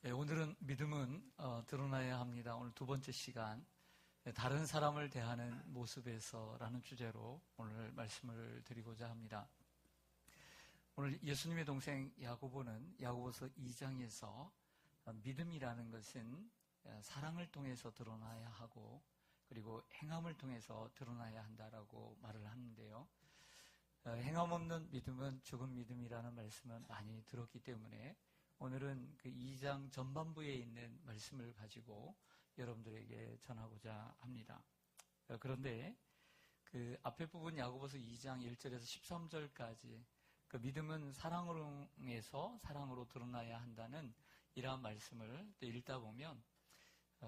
오늘은 믿음은 드러나야 합니다. 오늘 두 번째 시간, 다른 사람을 대하는 모습에서라는 주제로 오늘 말씀을 드리고자 합니다. 오늘 예수님의 동생 야고보는 야고보서 2장에서 믿음이라는 것은 사랑을 통해서 드러나야 하고 그리고 행함을 통해서 드러나야 한다라고 말을 하는데요. 행함 없는 믿음은 죽은 믿음이라는 말씀을 많이 들었기 때문에 오늘은 그 2장 전반부에 있는 말씀을 가지고 여러분들에게 전하고자 합니다. 그런데 그 앞에 부분 야고보서 2장 1절에서 13절까지 그 믿음은 사랑으로 통해서 사랑으로 드러나야 한다는 이러한 말씀을 또 읽다 보면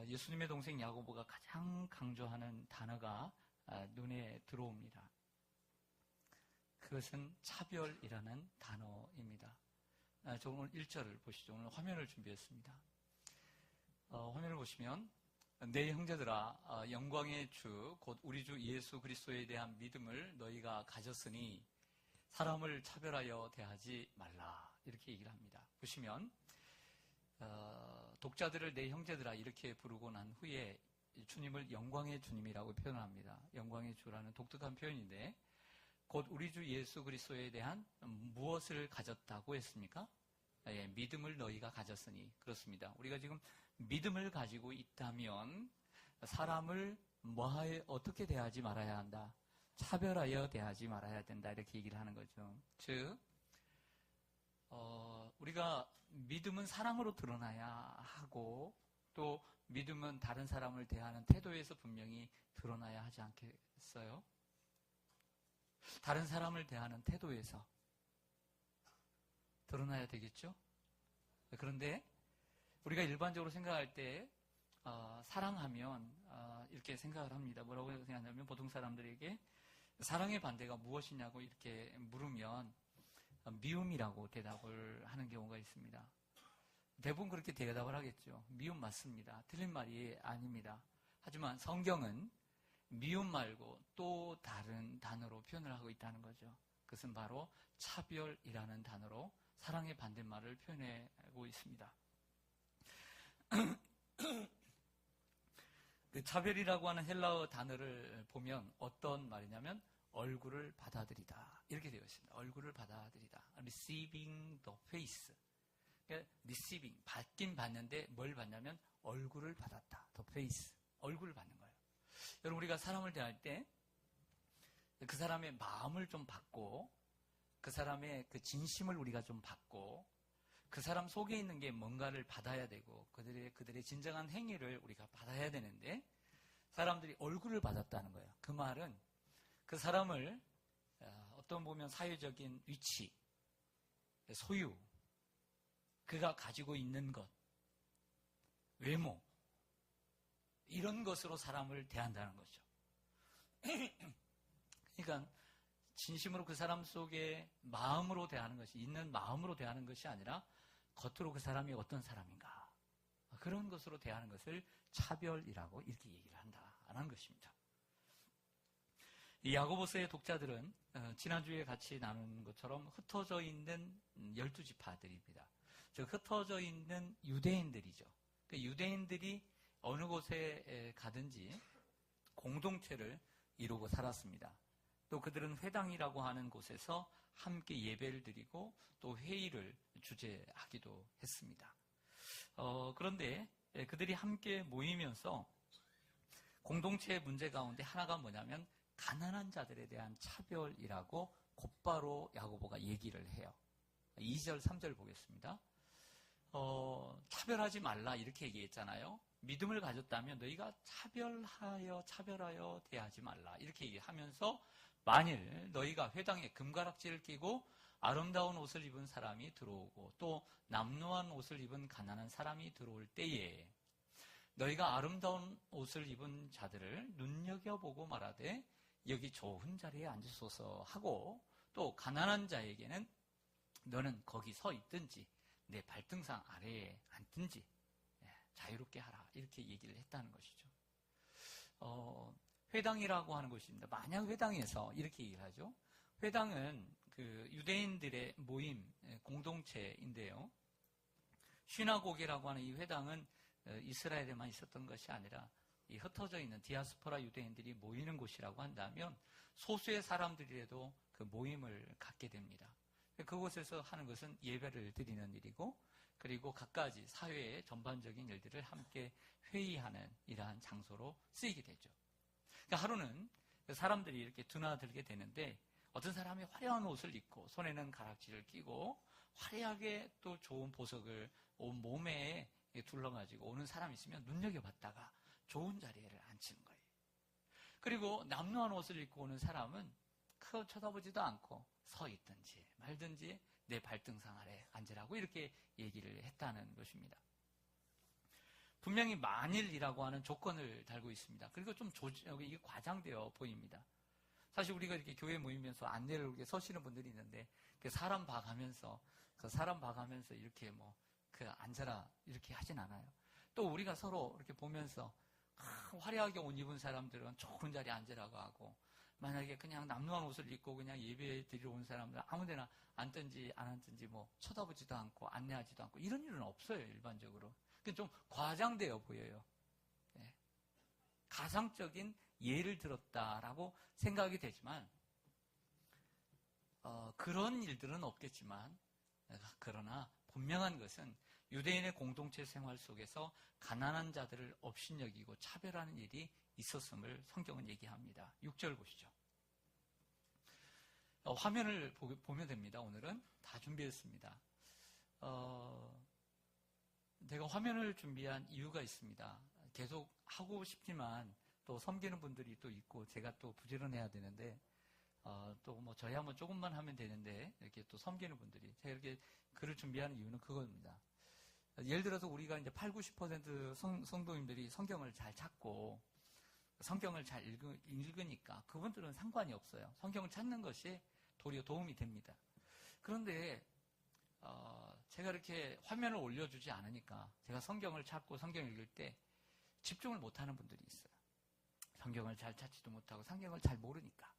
예수님의 동생 야고보가 가장 강조하는 단어가 눈에 들어옵니다. 그것은 차별이라는 단어입니다. 저 오늘 1절을 보시죠. 오늘 화면을 준비했습니다. 화면을 보시면 내 형제들아 영광의 주 곧 우리 주 예수 그리스도에 대한 믿음을 너희가 가졌으니 사람을 차별하여 대하지 말라 이렇게 얘기를 합니다. 보시면 독자들을 내 형제들아 이렇게 부르고 난 후에 주님을 영광의 주님이라고 표현합니다. 영광의 주라는 독특한 표현인데 곧 우리 주 예수 그리스도에 대한 무엇을 가졌다고 했습니까? 예, 믿음을 너희가 가졌으니 그렇습니다. 우리가 지금 믿음을 가지고 있다면 사람을 어떻게 대하지 말아야 한다? 차별하여 대하지 말아야 된다 이렇게 얘기를 하는 거죠. 즉 우리가 믿음은 사랑으로 드러나야 하고 또 믿음은 다른 사람을 대하는 태도에서 분명히 드러나야 하지 않겠어요? 다른 사람을 대하는 태도에서 드러나야 되겠죠? 그런데 우리가 일반적으로 생각할 때 사랑하면 이렇게 생각을 합니다. 뭐라고 생각하냐면 보통 사람들에게 사랑의 반대가 무엇이냐고 이렇게 물으면 미움이라고 대답을 하는 경우가 있습니다. 대부분 그렇게 대답을 하겠죠. 미움 맞습니다. 틀린 말이 아닙니다. 하지만 성경은 미움 말고 또 다른 단어로 표현을 하고 있다는 거죠. 그것은 바로 차별이라는 단어로 사랑의 반대말을 표현하고 있습니다. 그 차별이라고 하는 헬라어 단어를 보면 어떤 말이냐면 얼굴을 받아들이다 이렇게 되어 있습니다. 얼굴을 받아들이다. Receiving the face. 그러니까 receiving, 받긴 받는데 뭘 받냐면 얼굴을 받았다. The face. 얼굴을 받는 거예요. 여러분 우리가 사람을 대할 때 그 사람의 마음을 좀 받고 그 사람의 그 진심을 우리가 좀 받고 그 사람 속에 있는 게 뭔가를 받아야 되고 그들의 진정한 행위를 우리가 받아야 되는데 사람들이 얼굴을 받았다는 거예요. 그 말은 그 사람을 어떤 보면 사회적인 위치, 소유, 그가 가지고 있는 것, 외모 이런 것으로 사람을 대한다는 거죠. 그러니까 진심으로 그 사람 속에 마음으로 대하는 것이 있는 마음으로 대하는 것이 아니라 겉으로 그 사람이 어떤 사람인가 그런 것으로 대하는 것을 차별이라고 이렇게 얘기를 한다는 것입니다. 이 야고보서의 독자들은 지난주에 같이 나눈 것처럼 흩어져 있는 12지파들입니다. 즉 흩어져 있는 유대인들이죠. 그 유대인들이 어느 곳에 가든지 공동체를 이루고 살았습니다. 또 그들은 회당이라고 하는 곳에서 함께 예배를 드리고 또 회의를 주재하기도 했습니다. 그런데 그들이 함께 모이면서 공동체의 문제 가운데 하나가 뭐냐면 가난한 자들에 대한 차별이라고 곧바로 야고보가 얘기를 해요. 2절, 3절 보겠습니다. 차별하지 말라 이렇게 얘기했잖아요. 믿음을 가졌다면 너희가 차별하여 대하지 말라 이렇게 얘기하면서 만일 너희가 회당에 금가락지를 끼고 아름다운 옷을 입은 사람이 들어오고 또 남루한 옷을 입은 가난한 사람이 들어올 때에 너희가 아름다운 옷을 입은 자들을 눈여겨보고 말하되 여기 좋은 자리에 앉으소서 하고 또 가난한 자에게는 너는 거기 서 있든지 내 발등상 아래에 앉든지 자유롭게 하라 이렇게 얘기를 했다는 것이죠. 회당이라고 하는 것입니다. 만약 회당에서 이렇게 얘기를 하죠. 회당은 그 유대인들의 모임 공동체인데요. 시나고게라고 하는 이 회당은 이스라엘에만 있었던 것이 아니라 이 흩어져 있는 디아스포라 유대인들이 모이는 곳이라고 한다면 소수의 사람들이라도 그 모임을 갖게 됩니다. 그곳에서 하는 것은 예배를 드리는 일이고, 그리고 갖가지 사회의 전반적인 일들을 함께 회의하는 이러한 장소로 쓰이게 되죠. 그러니까 하루는 사람들이 이렇게 드나들게 되는데, 어떤 사람이 화려한 옷을 입고 손에는 가락지를 끼고 화려하게 또 좋은 보석을 온 몸에 둘러가지고 오는 사람이 있으면 눈여겨봤다가 좋은 자리에 앉히는 거예요. 그리고 남루한 옷을 입고 오는 사람은 크게 쳐다보지도 않고 서 있든지 말든지 내 발등상 아래 앉으라고 이렇게 얘기를 했다는 것입니다. 분명히 만일이라고 하는 조건을 달고 있습니다. 그리고 좀 이게 과장되어 보입니다. 사실 우리가 이렇게 교회 모이면서 안내를 이렇게 서시는 분들이 있는데, 그 사람 봐가면서 이렇게 앉아라 이렇게 하진 않아요. 또 우리가 서로 이렇게 보면서 화려하게 옷 입은 사람들은 좋은 자리에 앉으라고 하고, 만약에 그냥 남루한 옷을 입고 그냥 예배 드리러 온 사람들은 아무데나 앉든지 안 앉든지 쳐다보지도 않고 안내하지도 않고 이런 일은 없어요, 일반적으로. 좀 과장되어 보여요. 네. 가상적인 예를 들었다라고 생각이 되지만, 그런 일들은 없겠지만, 그러나 분명한 것은 유대인의 공동체 생활 속에서 가난한 자들을 업신여기고 차별하는 일이 있었음을 성경은 얘기합니다. 6절 보시죠. 화면을 보면 됩니다. 오늘은 다 준비했습니다. 제가 화면을 준비한 이유가 있습니다. 계속 하고 싶지만 또 섬기는 분들이 또 있고 제가 또 부지런해야 되는데, 또 저야 조금만 하면 되는데 이렇게 또 섬기는 분들이, 제가 이렇게 글을 준비하는 이유는 그겁니다. 예를 들어서 우리가 이제 80~90% 성도님들이 성경을 잘 찾고 성경을 잘 읽으니까 그분들은 상관이 없어요. 성경을 찾는 것이 도리어 도움이 됩니다. 그런데 제가 이렇게 화면을 올려주지 않으니까 제가 성경을 찾고 성경을 읽을 때 집중을 못하는 분들이 있어요. 성경을 잘 찾지도 못하고 성경을 잘 모르니까.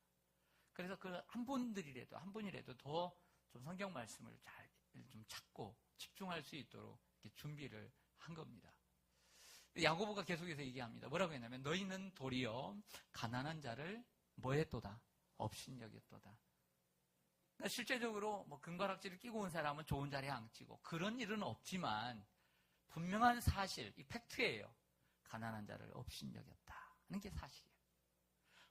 그래서 그 한 분이라도 더 좀 성경 말씀을 잘 좀 찾고 집중할 수 있도록 이렇게 준비를 한 겁니다. 야고보가 계속해서 얘기합니다. 뭐라고 했냐면, 너희는 도리어 가난한 자를 뭐 했도다? 업신여겼도다. 그러니까 실제적으로 금가락지를 끼고 온 사람은 좋은 자리에 앉히고 그런 일은 없지만, 분명한 사실, 이 팩트예요. 가난한 자를 업신여겼다 하는 게 사실이에요.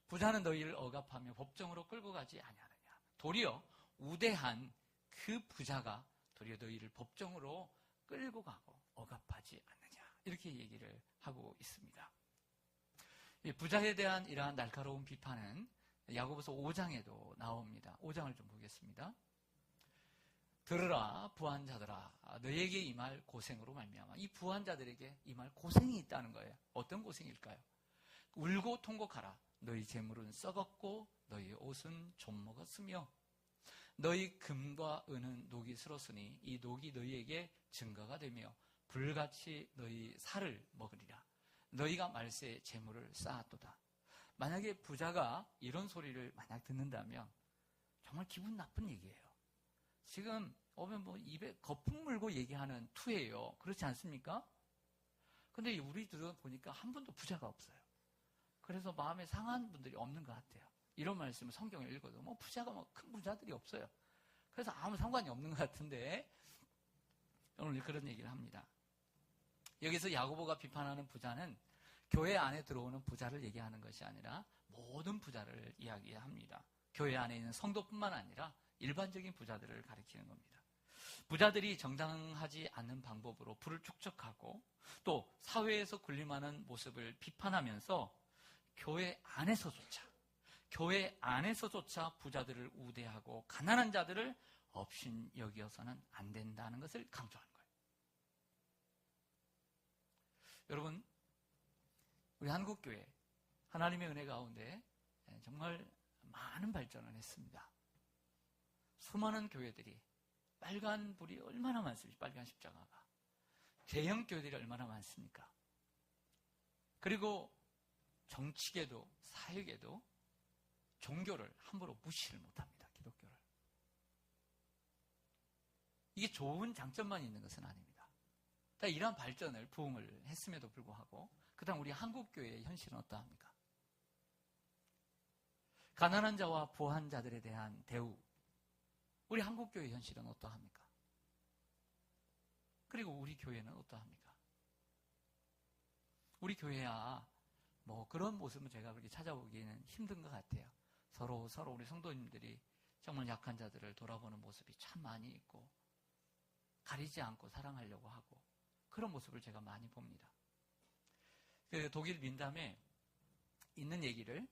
부자는 너희를 억압하며 법정으로 끌고 가지 아니하느냐. 도리어 우대한 그 부자가 도리어 너희를 법정으로 끌고 가고 억압하지 않느냐, 이렇게 얘기를 하고 있습니다. 이 부자에 대한 이러한 날카로운 비판은 야고보서 5장에도 나옵니다. 5장을 좀 보겠습니다. 들으라 부한자들아, 너희에게 임할 고생으로 말미암아. 이 부한자들에게 임할 고생이 있다는 거예요. 어떤 고생일까요? 울고 통곡하라. 너희 재물은 썩었고 너희 옷은 좀 먹었으며 너희 금과 은은 녹이 슬었으니 이 녹이 너희에게 증거가 되며 불같이 너희 살을 먹으리라. 너희가 말세에 재물을 쌓았도다. 만약에 부자가 이런 소리를 만약 듣는다면 정말 기분 나쁜 얘기예요. 지금 오면 입에 거품 물고 얘기하는 투예요. 그렇지 않습니까? 근데 우리들은 보니까 한 분도 부자가 없어요. 그래서 마음에 상한 분들이 없는 것 같아요. 이런 말씀을 성경을 읽어도 부자가 큰 부자들이 없어요. 그래서 아무 상관이 없는 것 같은데 오늘 그런 얘기를 합니다. 여기서 야고보가 비판하는 부자는 교회 안에 들어오는 부자를 얘기하는 것이 아니라 모든 부자를 이야기합니다. 교회 안에 있는 성도뿐만 아니라 일반적인 부자들을 가리키는 겁니다. 부자들이 정당하지 않는 방법으로 부를 축적하고 또 사회에서 군림하는 모습을 비판하면서 교회 안에서조차 부자들을 우대하고 가난한 자들을 업신 여기어서는 안 된다는 것을 강조하는 거예요. 여러분, 우리 한국교회 하나님의 은혜 가운데 정말 많은 발전을 했습니다. 수많은 교회들이, 빨간 불이 얼마나 많습니까? 빨간 십자가가. 대형 교회들이 얼마나 많습니까? 그리고 정치계도 사회계도 종교를 함부로 무시를 못합니다. 기독교를. 이게 좋은 장점만 있는 것은 아닙니다. 이러한 발전을, 부흥을 했음에도 불구하고 그 다음 우리 한국교회의 현실은 어떠합니까? 가난한 자와 부한 자들에 대한 대우, 우리 한국교회의 현실은 어떠합니까? 그리고 우리 교회는 어떠합니까? 우리 교회야 뭐 그런 모습은 제가 그렇게 찾아보기에는 힘든 것 같아요. 서로 우리 성도님들이 정말 약한 자들을 돌아보는 모습이 참 많이 있고 가리지 않고 사랑하려고 하고 그런 모습을 제가 많이 봅니다. 그 독일 민담에 있는 얘기를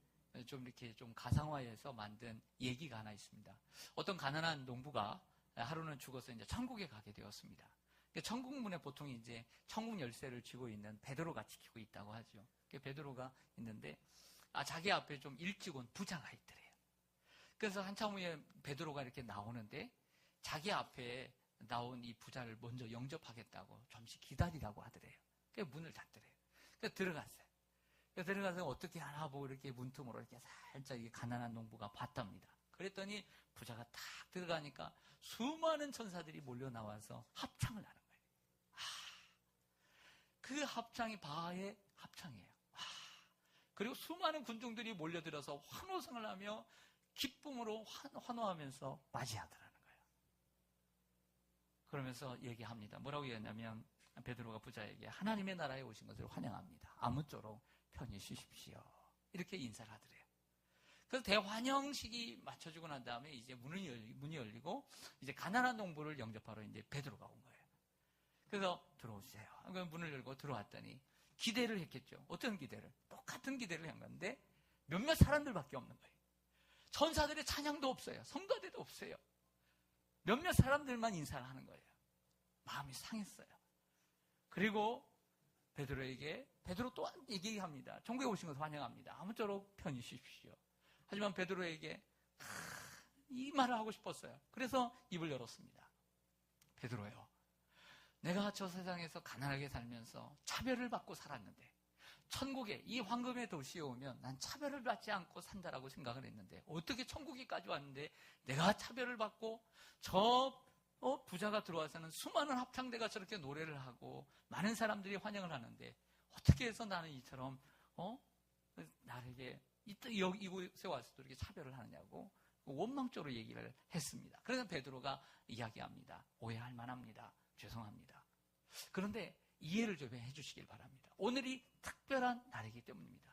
좀 이렇게 좀 가상화해서 만든 얘기가 하나 있습니다. 어떤 가난한 농부가 하루는 죽어서 이제 천국에 가게 되었습니다. 천국 문에 보통 이제 천국 열쇠를 쥐고 있는 베드로가 지키고 있다고 하죠. 베드로가 있는데 자기 앞에 좀 일찍 온 부자가 있더래요. 그래서 한참 후에 베드로가 이렇게 나오는데 자기 앞에 나온 이 부자를 먼저 영접하겠다고 잠시 기다리라고 하더래요. 그래서 문을 닫더래요. 그래서 들어갔어요. 들어가서 어떻게 하나 보고 이렇게 문틈으로 이렇게 살짝 이 가난한 농부가 봤답니다. 그랬더니 부자가 탁 들어가니까 수많은 천사들이 몰려 나와서 합창을 하는 거예요. 그 합창이 바하의 합창이에요. 그리고 수많은 군중들이 몰려들어서 환호성을 하며 기쁨으로 환호하면서 맞이하더라는 거예요. 그러면서 얘기합니다. 뭐라고 얘기했냐면 베드로가 부자에게 하나님의 나라에 오신 것을 환영합니다. 아무쪼록 편히 쉬십시오. 이렇게 인사를 하더래요. 그래서 대환영식이 맞춰지고 난 다음에 이제 문이 열리고 이제 가난한 농부를 영접하러 이제 베드로가 온 거예요. 그래서 들어오세요. 문을 열고 들어왔더니 기대를 했겠죠. 어떤 기대를? 똑같은 기대를 한 건데 몇몇 사람들밖에 없는 거예요. 천사들의 찬양도 없어요. 성가대도 없어요. 몇몇 사람들만 인사를 하는 거예요. 마음이 상했어요. 그리고 베드로 또한 얘기합니다. 천국에 오신 것을 환영합니다. 아무쪼록 편히 쉬십시오. 하지만 베드로에게 이 말을 하고 싶었어요. 그래서 입을 열었습니다. 베드로요, 내가 저 세상에서 가난하게 살면서 차별을 받고 살았는데 천국에 이 황금의 도시에 오면 난 차별을 받지 않고 산다라고 생각을 했는데 어떻게 천국에까지 왔는데 내가 차별을 받고 저 부자가 들어와서는 수많은 합창대가 저렇게 노래를 하고 많은 사람들이 환영을 하는데 어떻게 해서 나는 이처럼 나에게 이곳에 와서도 이렇게 차별을 하느냐고 원망적으로 얘기를 했습니다. 그래서 베드로가 이야기합니다. 오해할 만합니다. 죄송합니다. 그런데 이해를 좀 해주시길 바랍니다. 오늘이 특별한 날이기 때문입니다.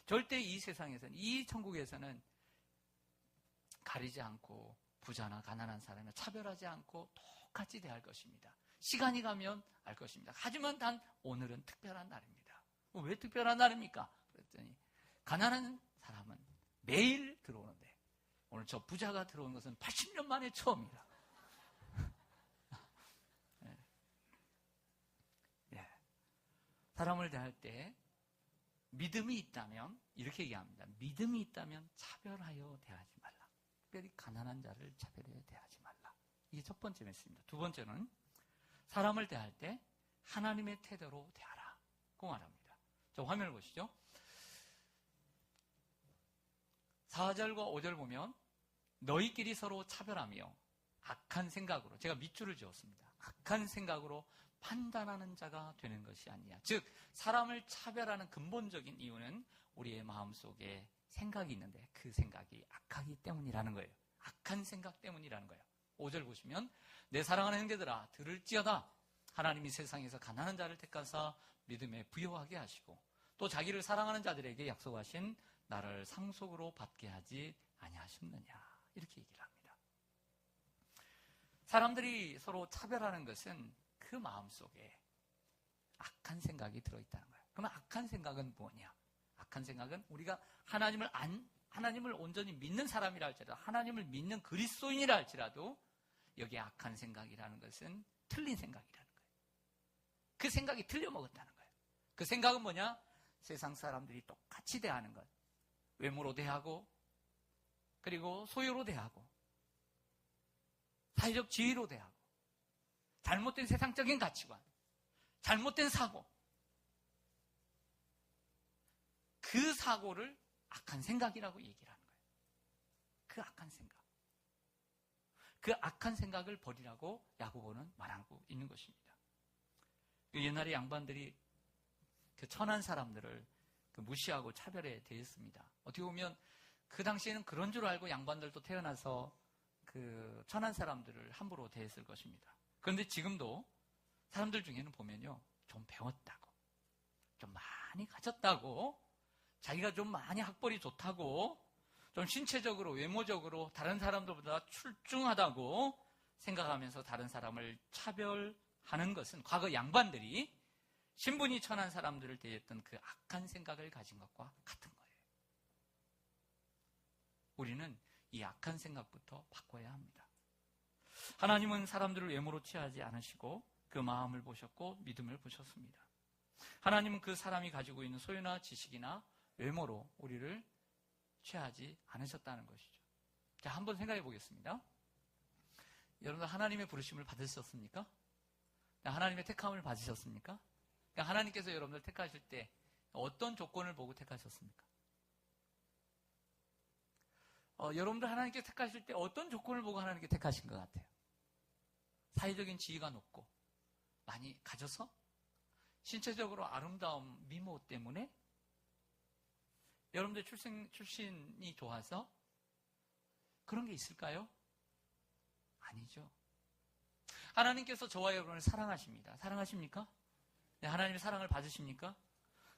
절대 이 세상에서는, 이 천국에서는 가리지 않고 부자나 가난한 사람을 차별하지 않고 똑같이 대할 것입니다. 시간이 가면 알 것입니다. 하지만 단 오늘은 특별한 날입니다. 왜 특별한 날입니까? 그랬더니 가난한 사람은 매일 들어오는데 오늘 저 부자가 들어온 것은 80년 만에 처음이다. 사람을 대할 때 믿음이 있다면 이렇게 얘기합니다. 믿음이 있다면 차별하여 대하지 말라. 특별히 가난한 자를 차별하여 대하지 말라. 이게 첫 번째 메시지입니다. 두 번째는 사람을 대할 때 하나님의 태도로 대하라. 그 말합니다. 자, 화면을 보시죠. 4절과 5절 보면 너희끼리 서로 차별하며 악한 생각으로, 제가 밑줄을 지었습니다. 악한 생각으로 판단하는 자가 되는 것이 아니냐. 즉 사람을 차별하는 근본적인 이유는 우리의 마음속에 생각이 있는데 그 생각이 악하기 때문이라는 거예요. 악한 생각 때문이라는 거예요. 5절 보시면 내 사랑하는 형제들아 들을지어다. 하나님이 세상에서 가난한 자를 택하사 믿음에 부요하게 하시고 또 자기를 사랑하는 자들에게 약속하신 나를 상속으로 받게 하지 아니하셨느냐. 이렇게 얘기를 합니다. 사람들이 서로 차별하는 것은 그 마음속에 악한 생각이 들어있다는 거예요. 그러면 악한 생각은 뭐냐? 악한 생각은 우리가 하나님을 온전히 믿는 사람이라 할지라도, 하나님을 믿는 그리스도인이라 할지라도 여기에 악한 생각이라는 것은 틀린 생각이라는 거예요. 그 생각이 틀려먹었다는 거예요. 그 생각은 뭐냐? 세상 사람들이 똑같이 대하는 것. 외모로 대하고, 그리고 소유로 대하고, 사회적 지위로 대하고, 잘못된 세상적인 가치관, 잘못된 사고, 그 사고를 악한 생각이라고 얘기를 하는 거예요. 그 악한 생각. 그 악한 생각을 버리라고 야고보는 말하고 있는 것입니다. 옛날에 양반들이 그 천한 사람들을 무시하고 차별에 대했습니다. 어떻게 보면 그 당시에는 그런 줄 알고 양반들도 태어나서 그 천한 사람들을 함부로 대했을 것입니다. 그런데 지금도 사람들 중에는 보면요, 좀 배웠다고, 좀 많이 가졌다고, 자기가 좀 많이 학벌이 좋다고, 좀 신체적으로, 외모적으로 다른 사람들보다 출중하다고 생각하면서 다른 사람을 차별하는 것은 과거 양반들이 신분이 천한 사람들을 대했던 그 악한 생각을 가진 것과 같은 거예요. 우리는 이 악한 생각부터 바꿔야 합니다. 하나님은 사람들을 외모로 취하지 않으시고 그 마음을 보셨고 믿음을 보셨습니다. 하나님은 그 사람이 가지고 있는 소유나 지식이나 외모로 우리를 취하지 않으셨다는 것이죠. 자, 한번 생각해 보겠습니다. 여러분들 하나님의 부르심을 받으셨습니까? 하나님의 택함을 받으셨습니까? 하나님께서 여러분들 택하실 때 어떤 조건을 보고 택하셨습니까? 여러분들 하나님께 택하실 때 어떤 조건을 보고 하나님께 택하신 것 같아요? 사회적인 지위가 높고 많이 가져서? 신체적으로 아름다움, 미모 때문에? 여러분들 출신이 좋아서? 그런 게 있을까요? 아니죠. 하나님께서 저와 여러분을 사랑하십니다. 사랑하십니까? 네, 하나님의 사랑을 받으십니까?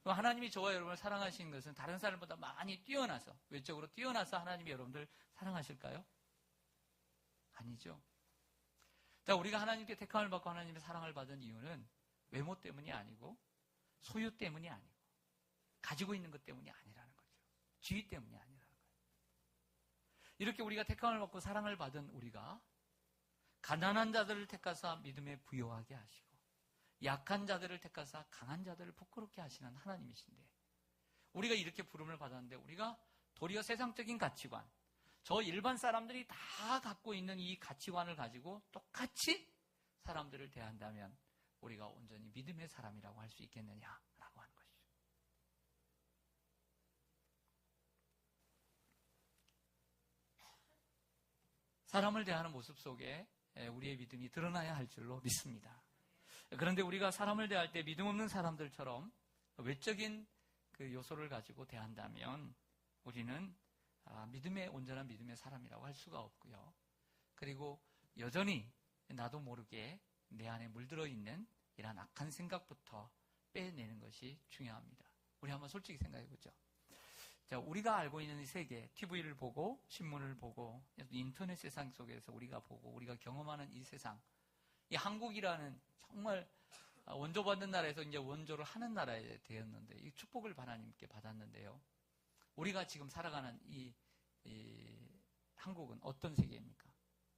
그럼 하나님이 저와 여러분을 사랑하시는 것은 다른 사람보다 많이 뛰어나서, 외적으로 뛰어나서 하나님이 여러분들 사랑하실까요? 아니죠. 자, 우리가 하나님께 택함을 받고 하나님의 사랑을 받은 이유는 외모 때문이 아니고 소유 때문이 아니고 가지고 있는 것 때문이 아니라는 거죠. 지위 때문이 아니라는 거예요. 이렇게 우리가 택함을 받고 사랑을 받은 우리가 가난한 자들을 택하사 믿음에 부요하게 하시고 약한 자들을 택하사 강한 자들을 부끄럽게 하시는 하나님이신데, 우리가 이렇게 부름을 받았는데 우리가 도리어 세상적인 가치관, 저 일반 사람들이 다 갖고 있는 이 가치관을 가지고 똑같이 사람들을 대한다면 우리가 온전히 믿음의 사람이라고 할 수 있겠느냐라고 하는 것이죠. 사람을 대하는 모습 속에 우리의 믿음이 드러나야 할 줄로 믿습니다. 그런데 우리가 사람을 대할 때 믿음 없는 사람들처럼 외적인 그 요소를 가지고 대한다면 우리는 온전한 믿음의 사람이라고 할 수가 없고요. 그리고 여전히 나도 모르게 내 안에 물들어 있는 이러한 악한 생각부터 빼내는 것이 중요합니다. 우리 한번 솔직히 생각해 보죠. 자, 우리가 알고 있는 이 세계, TV를 보고 신문을 보고 인터넷 세상 속에서 우리가 보고 우리가 경험하는 이 세상, 이 한국이라는 정말 원조받는 나라에서 이제 원조를 하는 나라에 되었는데 이 축복을 하나님께 받았는데요. 우리가 지금 살아가는 이 한국은 어떤 세계입니까?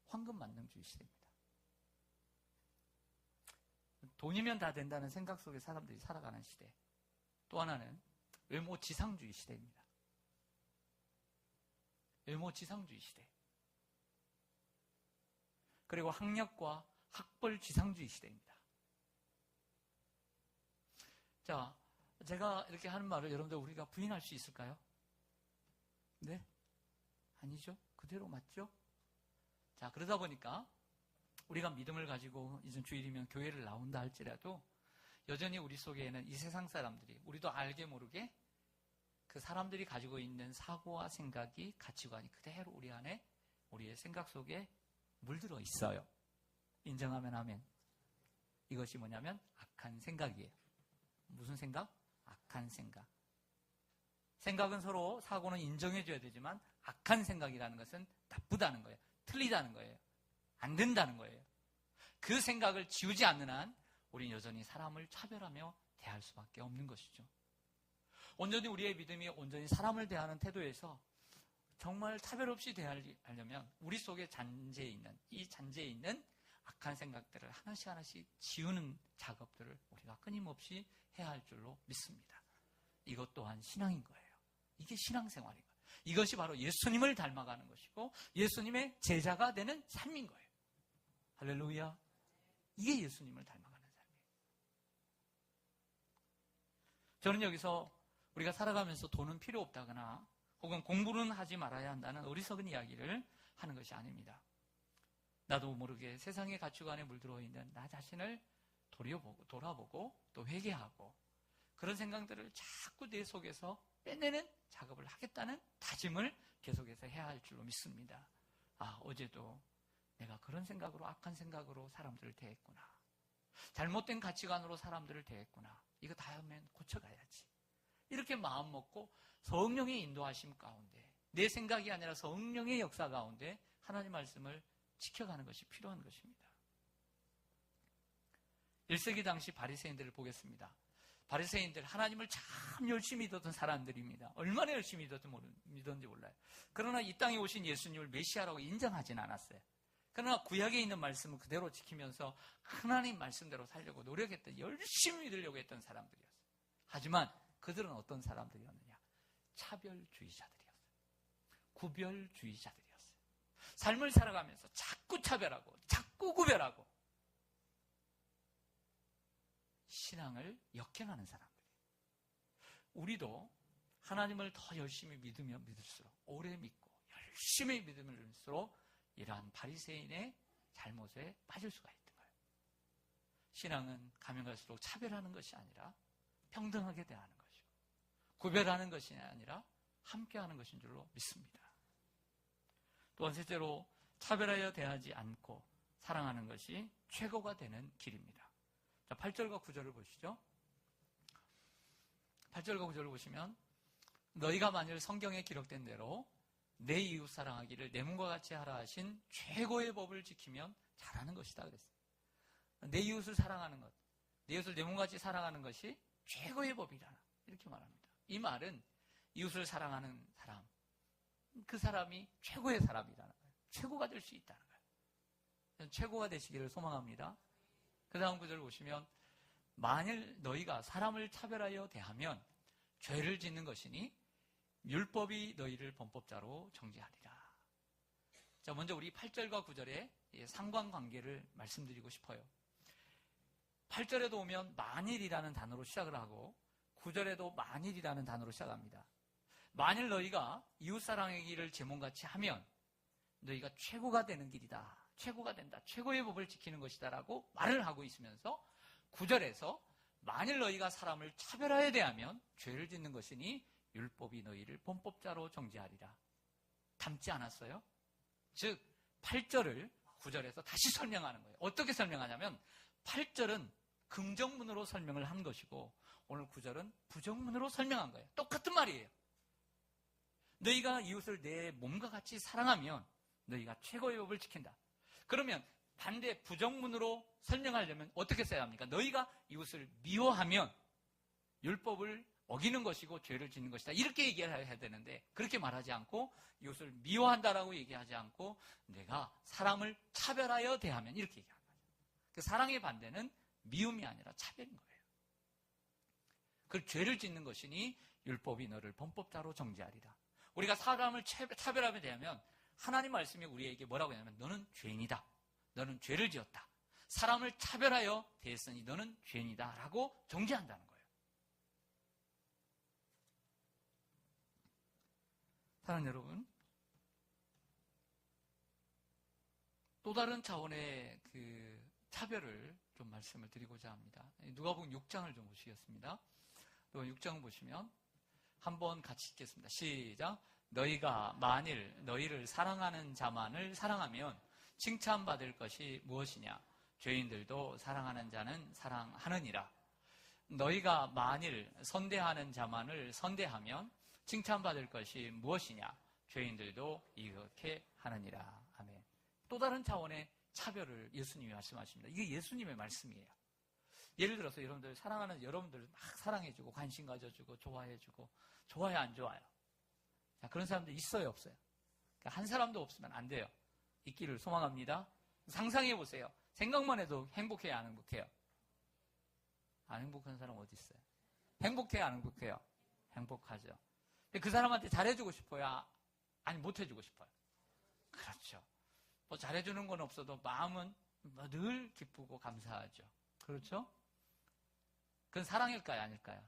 황금 만능주의 시대입니다. 돈이면 다 된다는 생각 속에 사람들이 살아가는 시대. 또 하나는 외모 지상주의 시대입니다. 외모 지상주의 시대. 그리고 학력과 학벌 지상주의 시대입니다. 자, 제가 이렇게 하는 말을 여러분들 우리가 부인할 수 있을까요? 네? 아니죠? 그대로 맞죠? 자, 그러다 보니까 우리가 믿음을 가지고 이제 주일이면 교회를 나온다 할지라도 여전히 우리 속에는 이 세상 사람들이, 우리도 알게 모르게 그 사람들이 가지고 있는 사고와 생각이, 가치관이 그대로 우리 안에, 우리의 생각 속에 물들어 있어요. 인정하면 아멘. 이것이 뭐냐면 악한 생각이에요. 무슨 생각? 악한 생각. 생각은 서로, 사고는 인정해줘야 되지만 악한 생각이라는 것은 나쁘다는 거예요. 틀리다는 거예요. 안 된다는 거예요. 그 생각을 지우지 않는 한 우리는 여전히 사람을 차별하며 대할 수밖에 없는 것이죠. 온전히 우리의 믿음이 온전히 사람을 대하는 태도에서 정말 차별 없이 대하려면 우리 속에 이 잔재에 있는 악한 생각들을 하나씩 지우는 작업들을 우리가 끊임없이 해야 할 줄로 믿습니다. 이것 또한 신앙인 거예요. 이게 신앙생활인 거예요. 이것이 바로 예수님을 닮아가는 것이고 예수님의 제자가 되는 삶인 거예요. 할렐루야. 이게 예수님을 닮아가는 삶이에요. 저는 여기서 우리가 살아가면서 돈은 필요 없다거나 혹은 공부는 하지 말아야 한다는 어리석은 이야기를 하는 것이 아닙니다. 나도 모르게 세상의 가치관에 물들어 있는 나 자신을 돌아보고 또 회개하고 그런 생각들을 자꾸 내 속에서 빼내는 작업을 하겠다는 다짐을 계속해서 해야 할 줄로 믿습니다. 어제도 내가 그런 생각으로, 악한 생각으로 사람들을 대했구나. 잘못된 가치관으로 사람들을 대했구나. 이거 다음엔 고쳐가야지. 이렇게 마음 먹고 성령의 인도하심 가운데, 내 생각이 아니라 성령의 역사 가운데 하나님 말씀을 지켜가는 것이 필요한 것입니다. 1세기 당시 바리새인들을 보겠습니다. 바리새인들, 하나님을 참 열심히 믿었던 사람들입니다. 얼마나 열심히 믿었는지 몰라요. 그러나 이 땅에 오신 예수님을 메시아라고 인정하진 않았어요. 그러나 구약에 있는 말씀을 그대로 지키면서 하나님 말씀대로 살려고 노력했던, 열심히 믿으려고 했던 사람들이었어요. 하지만 그들은 어떤 사람들이었느냐? 차별주의자들이었어요. 구별주의자들이었어요. 삶을 살아가면서 자꾸 차별하고 자꾸 구별하고 신앙을 역행하는 사람들이에요. 우리도 하나님을 더 열심히 믿으면 믿을수록, 오래 믿고 열심히 믿으면 믿을수록 이러한 바리새인의 잘못에 빠질 수가 있는 거예요. 신앙은 가면 갈수록 차별하는 것이 아니라 평등하게 대하는 것이고, 구별하는 것이 아니라 함께하는 것인 줄로 믿습니다. 또한 셋째로, 차별하여 대하지 않고 사랑하는 것이 최고가 되는 길입니다. 자, 8절과 9절을 보시죠. 8절과 9절을 보시면, 너희가 만일 성경에 기록된 대로 내 이웃 사랑하기를 내 몸과 같이 하라 하신 최고의 법을 지키면 잘하는 것이다 그랬어요. 내 이웃을 사랑하는 것, 내 이웃을 내 몸과 같이 사랑하는 것이 최고의 법이잖아, 이렇게 말합니다. 이 말은 이웃을 사랑하는 사람, 그 사람이 최고의 사람이라는 거예요. 최고가 될 수 있다는 거예요. 최고가 되시기를 소망합니다. 그 다음 구절을 보시면, 만일 너희가 사람을 차별하여 대하면 죄를 짓는 것이니 율법이 너희를 범법자로 정죄하리라. 자, 먼저 우리 8절과 9절의 상관관계를 말씀드리고 싶어요. 8절에도 오면 만일이라는 단어로 시작을 하고 9절에도 만일이라는 단어로 시작합니다. 만일 너희가 이웃사랑의 길을 제 몸같이 하면 너희가 최고가 되는 길이다, 최고가 된다, 최고의 법을 지키는 것이다 라고 말을 하고 있으면서 9절에서 만일 너희가 사람을 차별하여 대하면 죄를 짓는 것이니 율법이 너희를 범법자로 정죄하리라. 닮지 않았어요? 즉 8절을 9절에서 다시 설명하는 거예요. 어떻게 설명하냐면 8절은 긍정문으로 설명을 한 것이고 오늘 9절은 부정문으로 설명한 거예요. 똑같은 말이에요. 너희가 이웃을 내 몸과 같이 사랑하면 너희가 최고의 법을 지킨다. 그러면 반대 부정문으로 설명하려면 어떻게 써야 합니까? 너희가 이웃을 미워하면 율법을 어기는 것이고 죄를 짓는 것이다, 이렇게 얘기해야 되는데 그렇게 말하지 않고 이웃을 미워한다라고 얘기하지 않고 내가 사람을 차별하여 대하면 이렇게 얘기하는 거죠. 그 사랑의 반대는 미움이 아니라 차별인 거예요. 그 죄를 짓는 것이니 율법이 너를 범법자로 정죄하리라. 우리가 사람을 차별하며 대하면 하나님 말씀이 우리에게 뭐라고 하냐면 너는 죄인이다, 너는 죄를 지었다, 사람을 차별하여 대했으니 너는 죄인이다 라고 정죄한다는 거예요. 사랑하는 여러분, 또 다른 차원의 그 차별을 좀 말씀을 드리고자 합니다. 누가복음 6장을 좀 보시겠습니다. 누가복음 6장 보시면 한번 같이 읽겠습니다. 시작. 너희가 만일 너희를 사랑하는 자만을 사랑하면 칭찬받을 것이 무엇이냐? 죄인들도 사랑하는 자는 사랑하느니라. 너희가 만일 선대하는 자만을 선대하면 칭찬받을 것이 무엇이냐? 죄인들도 이렇게 하느니라. 아멘. 또 다른 차원의 차별을 예수님이 말씀하십니다. 이게 예수님의 말씀이에요. 예를 들어서 여러분들 사랑하는 여러분들 막 사랑해주고 관심 가져주고 좋아해주고, 좋아요 안 좋아요? 자, 그런 사람들 있어요 없어요? 그러니까 한 사람도 없으면 안 돼요. 있기를 소망합니다. 상상해 보세요. 생각만 해도 행복해요 안 행복해요? 안 행복한 사람 어디 있어요? 행복해요 안 행복해요? 행복하죠. 그 사람한테 잘해주고 싶어요? 아니 못 해주고 싶어요? 그렇죠. 뭐 잘해주는 건 없어도 마음은 늘 기쁘고 감사하죠. 그렇죠? 그건 사랑일까요 아닐까요?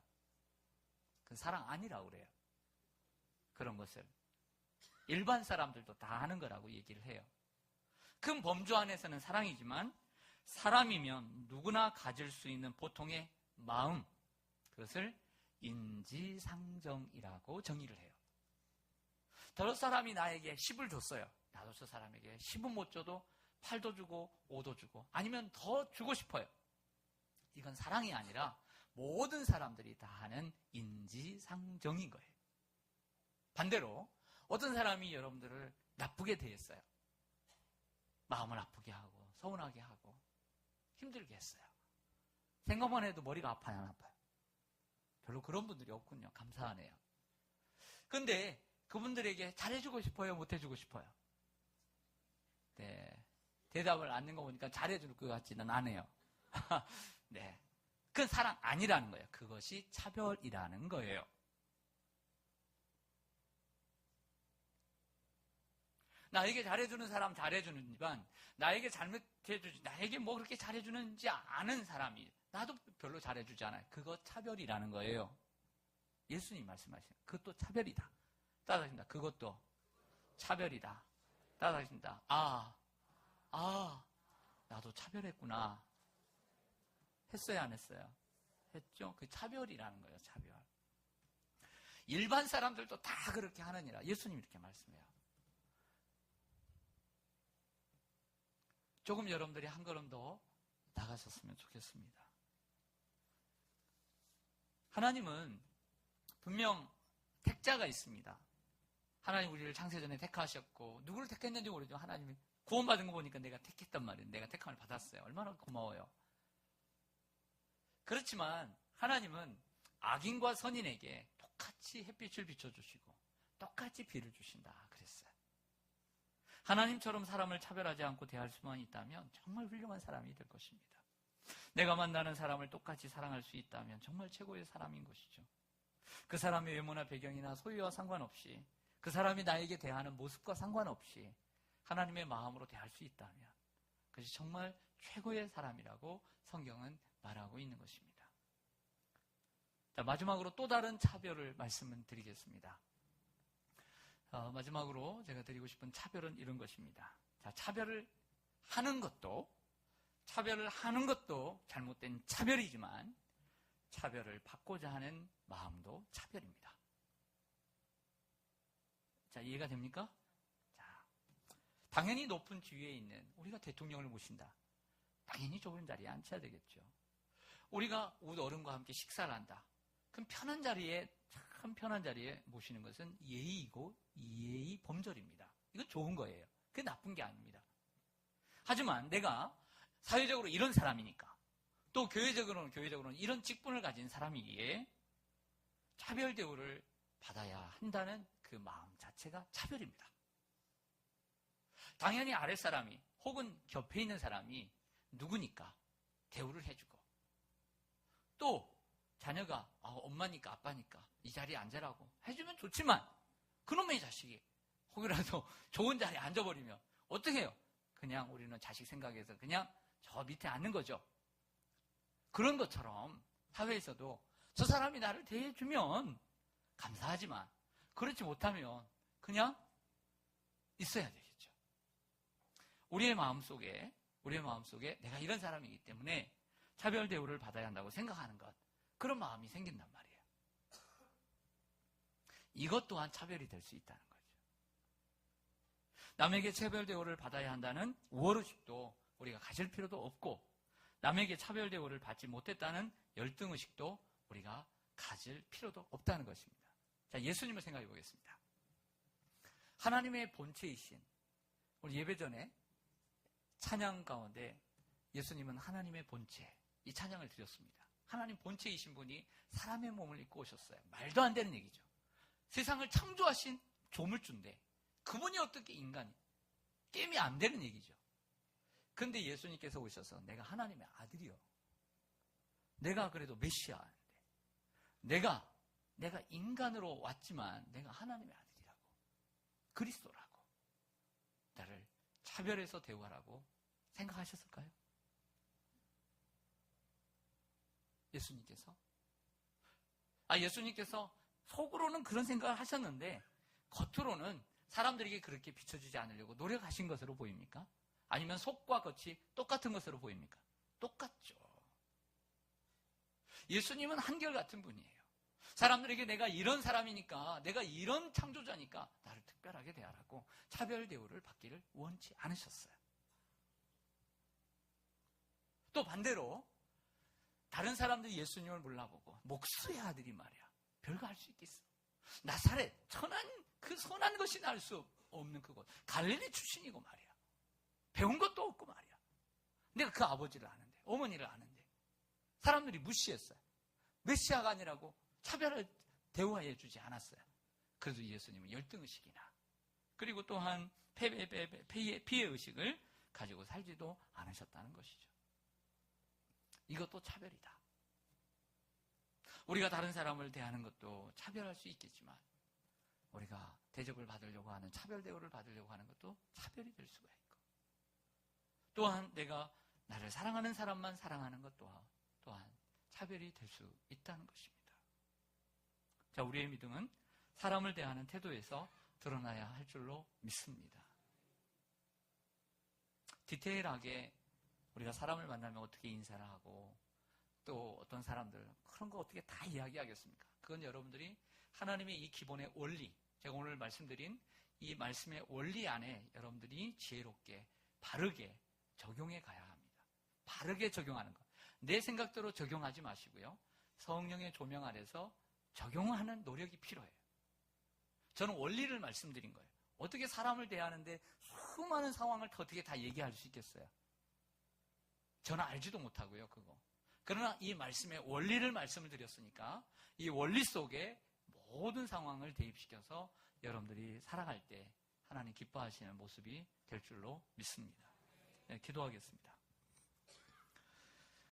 그건 사랑 아니라고 그래요. 그런 것을 일반 사람들도 다 하는 거라고 얘기를 해요. 큰 범주 안에서는 사랑이지만 사람이면 누구나 가질 수 있는 보통의 마음, 그것을 인지상정이라고 정의를 해요. 다른 사람이 나에게 10을 줬어요. 나도 저 사람에게 10은 못 줘도 8도 주고 5도 주고 아니면 더 주고 싶어요. 이건 사랑이 아니라 모든 사람들이 다 하는 인지상정인 거예요. 반대로 어떤 사람이 여러분들을 나쁘게 대했어요. 마음을 아프게 하고 서운하게 하고 힘들게 했어요. 생각만 해도 머리가 아파요, 안 아파요? 별로 그런 분들이 없군요. 감사하네요. 근데 그분들에게 잘해주고 싶어요, 못해주고 싶어요? 네, 대답을 않는 거 보니까 잘해줄 것 같지는 않아요. 네, 그건 사랑 아니라는 거예요. 그것이 차별이라는 거예요. 나에게 잘해주는 사람 잘해주는지만 나에게 잘못해주지, 나에게 뭐 그렇게 잘해주는지 아는 사람이 나도 별로 잘해주지 않아요. 그거 차별이라는 거예요. 예수님 말씀하시는 그것도 차별이다. 따라하십니다. 그것도 차별이다. 따라하십니다. 나도 차별했구나. 했어요, 안 했어요? 했죠? 그 차별이라는 거예요, 차별. 일반 사람들도 다 그렇게 하느니라. 예수님이 이렇게 말씀해요. 조금 여러분들이 한 걸음 더 나가셨으면 좋겠습니다. 하나님은 분명 택자가 있습니다. 하나님 우리를 창세전에 택하셨고 누구를 택했는지 모르지만 하나님이 구원받은 거 보니까 내가 택했단 말이에요. 내가 택함을 받았어요. 얼마나 고마워요. 그렇지만 하나님은 악인과 선인에게 똑같이 햇빛을 비춰주시고 똑같이 비를 주신다 그랬어요. 하나님처럼 사람을 차별하지 않고 대할 수만 있다면 정말 훌륭한 사람이 될 것입니다. 내가 만나는 사람을 똑같이 사랑할 수 있다면 정말 최고의 사람인 것이죠. 그 사람의 외모나 배경이나 소유와 상관없이 그 사람이 나에게 대하는 모습과 상관없이 하나님의 마음으로 대할 수 있다면 그것이 정말 최고의 사람이라고 성경은 말하고 있는 것입니다. 자, 마지막으로 또 다른 차별을 말씀을 드리겠습니다. 마지막으로 제가 드리고 싶은 차별은 이런 것입니다. 자, 차별을 하는 것도 잘못된 차별이지만 차별을 받고자 하는 마음도 차별입니다. 자, 이해가 됩니까? 자, 당연히 높은 지위에 있는 우리가 대통령을 모신다. 당연히 좁은 자리에 앉혀야 되겠죠. 우리가 우리 어른과 함께 식사를 한다. 그럼 참 편한 자리에 모시는 것은 예의이고 예의 범절입니다. 이건 좋은 거예요. 그게 나쁜 게 아닙니다. 하지만 내가 사회적으로 이런 사람이니까 또 교회적으로는 이런 직분을 가진 사람이기에 차별 대우를 받아야 한다는 그 마음 자체가 차별입니다. 당연히 아랫사람이 혹은 곁에 있는 사람이 누구니까 대우를 해주고 또 자녀가 엄마니까 아빠니까 이 자리에 앉으라고 해주면 좋지만 그놈의 자식이 혹이라도 좋은 자리에 앉아버리면 어떻게 해요? 그냥 우리는 자식 생각해서 그냥 저 밑에 앉는 거죠. 그런 것처럼 사회에서도 저 사람이 나를 대해주면 감사하지만 그렇지 못하면 그냥 있어야 되겠죠. 우리의 마음속에 내가 이런 사람이기 때문에 차별 대우를 받아야 한다고 생각하는 것, 그런 마음이 생긴단 말이에요. 이것 또한 차별이 될 수 있다는 거죠. 남에게 차별 대우를 받아야 한다는 우월의식도 우리가 가질 필요도 없고 남에게 차별 대우를 받지 못했다는 열등의식도 우리가 가질 필요도 없다는 것입니다. 자, 예수님을 생각해 보겠습니다. 하나님의 본체이신, 우리 예배 전에 찬양 가운데 예수님은 하나님의 본체, 이 찬양을 드렸습니다. 하나님 본체이신 분이 사람의 몸을 입고 오셨어요. 말도 안 되는 얘기죠. 세상을 창조하신 조물주인데 그분이 어떻게 인간이 게임이 안 되는 얘기죠. 그런데 예수님께서 오셔서 내가 하나님의 아들이요. 내가 그래도 메시아인데 내가 인간으로 왔지만 내가 하나님의 아들이라고 그리스도라고 나를 차별해서 대우하라고 생각하셨을까요? 예수님께서 속으로는 그런 생각을 하셨는데 겉으로는 사람들에게 그렇게 비춰주지 않으려고 노력하신 것으로 보입니까? 아니면 속과 겉이 똑같은 것으로 보입니까? 똑같죠. 예수님은 한결같은 분이에요. 사람들에게 내가 이런 사람이니까, 내가 이런 창조자니까 나를 특별하게 대하라고 차별 대우를 받기를 원치 않으셨어요. 또 반대로 다른 사람들이 예수님을 몰라보고 목수의 아들이 말이야, 별거 할 수 있겠어. 나사렛, 천한 그 선한 것이 날 수 없는 그곳, 갈릴리 출신이고 말이야, 배운 것도 없고 말이야. 내가 그 아버지를 아는데, 어머니를 아는데 사람들이 무시했어요. 메시아가 아니라고 차별을 대우해 주지 않았어요. 그래도 예수님은 열등의식이나, 그리고 또한 피해의식을 가지고 살지도 않으셨다는 것이죠. 이것도 차별이다. 우리가 다른 사람을 대하는 것도 차별할 수 있겠지만, 우리가 대접을 받으려고 하는, 차별 대우를 받으려고 하는 것도 차별이 될 수가 있고, 또한 내가 나를 사랑하는 사람만 사랑하는 것 또한 차별이 될 수 있다는 것입니다. 자, 우리의 믿음은 사람을 대하는 태도에서 드러나야 할 줄로 믿습니다. 디테일하게 우리가 사람을 만나면 어떻게 인사를 하고, 또 어떤 사람들 그런 거 어떻게 다 이야기하겠습니까? 그건 여러분들이 하나님의 이 기본의 원리, 제가 오늘 말씀드린 이 말씀의 원리 안에 여러분들이 지혜롭게 바르게 적용해 가야 합니다. 바르게 적용하는 것. 내 생각대로 적용하지 마시고요, 성령의 조명 아래서 적용하는 노력이 필요해요. 저는 원리를 말씀드린 거예요. 어떻게 사람을 대하는데 수많은 상황을 어떻게 다 얘기할 수 있겠어요? 저는 알지도 못하고요, 그거. 그러나 이 말씀의 원리를 말씀을 드렸으니까 이 원리 속에 모든 상황을 대입시켜서 여러분들이 살아갈 때 하나님 기뻐하시는 모습이 될 줄로 믿습니다. 네, 기도하겠습니다.